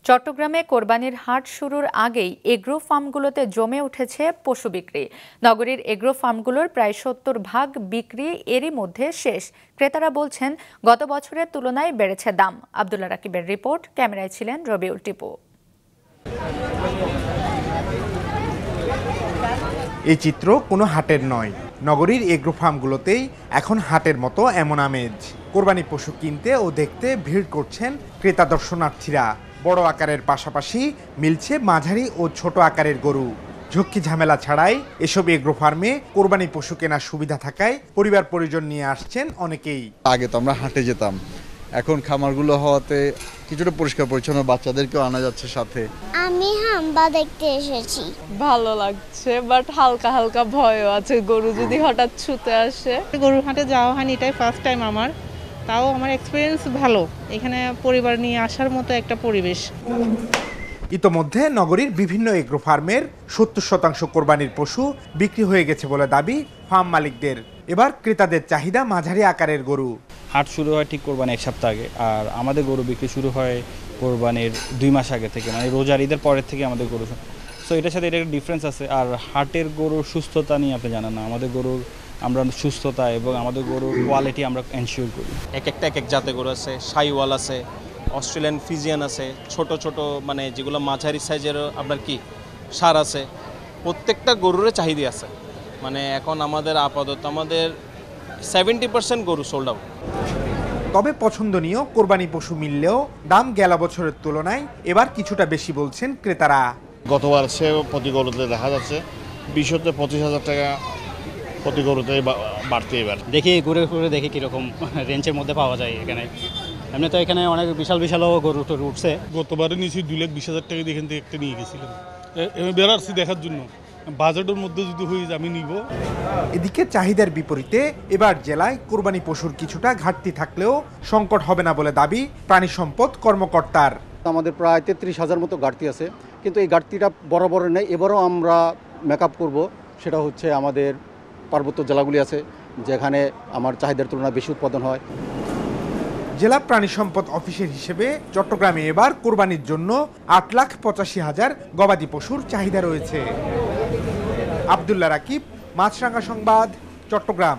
চট্টগ্রামে কোরবানির হাট শুরুর আগেই এগ্রো ফার্মগুলোতে জমে উঠেছে পশু বিক্রি। নগরীর এগ্রো ফার্মগুলোর প্রায় ৭০% বিক্রি এরই মধ্যে শেষ। ক্রেতারা বলছেন গত বছরের তুলনায় বেড়েছে দাম। আব্দুল্লাহ রাকিবের রিপোর্ট, ক্যামেরায় ছিলেন রবিউল টিপু। এই চিত্র কোনো হাটের নয়, নগরীর এগ্রো ফার্মগুলোতেই এখন হাটের মতো এমন আমেজ। কোরবানি পশু কিনতে ও দেখতে ভিড় করছেন ক্রেতা দর্শনার্থীরা। বড় আকারের পাশাপাশি মিলছে মাঝারি ও ছোট আকারের গরু। ঝক্কি ঝামেলা ছাড়াই এসব এগ্রো ফার্মে কোরবানি পশু কেনার সুবিধা থাকায় পরিবার পরিজন নিয়ে আসছেন অনেকেই। আগে তো আমরা হাটে যেতাম, এখন খামারগুলো হওয়াতে কিছুটা পরিষ্কার পরিচ্ছন্ন, বাচ্চাদেরকেও আনা যাচ্ছে সাথে। আমি হাম্বা দেখতে এসেছি, ভালো লাগছে, বাট হালকা হালকা ভয়ও আছে গরু যদি হঠাৎ ছুটে আসে। গরুর হাটে যাওয়া হয়নি, এটাই ফার্স্ট টাইম আমার। তাও আমার এক্সপিরিয়েন্স ভালো, এখানে পরিবার নিয়ে আসার মতো একটা পরিবেশ। ইতোমধ্যে নগরীর বিভিন্ন এগ্রো ফার্মের ৭০% কোরবানির পশু বিক্রি হয়ে গেছে বলে দাবি ফার্ম মালিকদের। এবার ক্রেতাদের চাহিদা মাঝারি আকারের গরু। হাট শুরু হয় ঠিক কোরবানি এক সপ্তাহ আগে, আর আমাদের গরু বিক্রি শুরু হয় কোরবানির 2 মাস আগে থেকে, মানে রোজার ঈদের পরের থেকে আমাদের গরু। সো এটার সাথে এটা একটা ডিফারেন্স আছে। আর হাটের গরুর সুস্থতা নিয়ে আপনি জানেন না, আমাদের গরুর আমরা সুস্থতা এবং আমাদের গরুর কোয়ালিটি আমরা এনশিওর করি। এক এক জাতের গরু আছে, শাইওয়াল আছে, অস্ট্রেলিয়ান ফিজিয়ান আছে, ছোট ছোট মানে যেগুলো মাঝারি সাইজের আপনার কি সার আছে। প্রত্যেকটা গরুর চাহিদা আছে। মানে এখন আমাদের আপাতত আমাদের 70% গরু সোল্ড আউট। তবে পছন্দনীয় কোরবানি পশু মিললেও দাম গেল বছরের তুলনায় এবার কিছুটা বেশি বলছেন ক্রেতারা। গতবার সে প্রতি গরুতে দেখা যাচ্ছে 20-25,000 টাকা প্রতি গরুতে বাড়তে। এবার দেখি ঘুরে ঘুরে দেখি কীরকম রেঞ্জের মধ্যে পাওয়া যায় এখানে। এমনি তো এখানে অনেক বিশাল বিশালও গরু টরু উঠছে। গতবারে নিয়েছি 2,20,000 টাকা এখান থেকে একটা নিয়ে গেছিলাম, বেড়াচ্ছি দেখার জন্য। বাজেটের মধ্যে যদি হয়ে যায় আমি নিব। এদিকে চাহিদার বিপরীতে এবার জেলায় কোরবানি পশুর কিছুটা ঘাটতি থাকলেও সংকট হবে না বলে দাবি প্রাণী সম্পদ কর্মকর্তার। আমাদের প্রায় 33,000 মতো ঘাটতি আছে, কিন্তু এই ঘাটতিটা বরাবর নেই। এবারও আমরা মেকআপ করব, সেটা হচ্ছে আমাদের পার্বত্য জেলাগুলি আছে যেখানে আমার চাহিদার তুলনায় বেশি উৎপাদন হয়। জেলা প্রাণী সম্পদ অফিসের হিসেবে চট্টগ্রামে এবার কোরবানির জন্য 8,85,000 গবাদি পশুর চাহিদা রয়েছে। আব্দুল্লাহ রাকিব, মাছরাঙা সংবাদ, চট্টগ্রাম।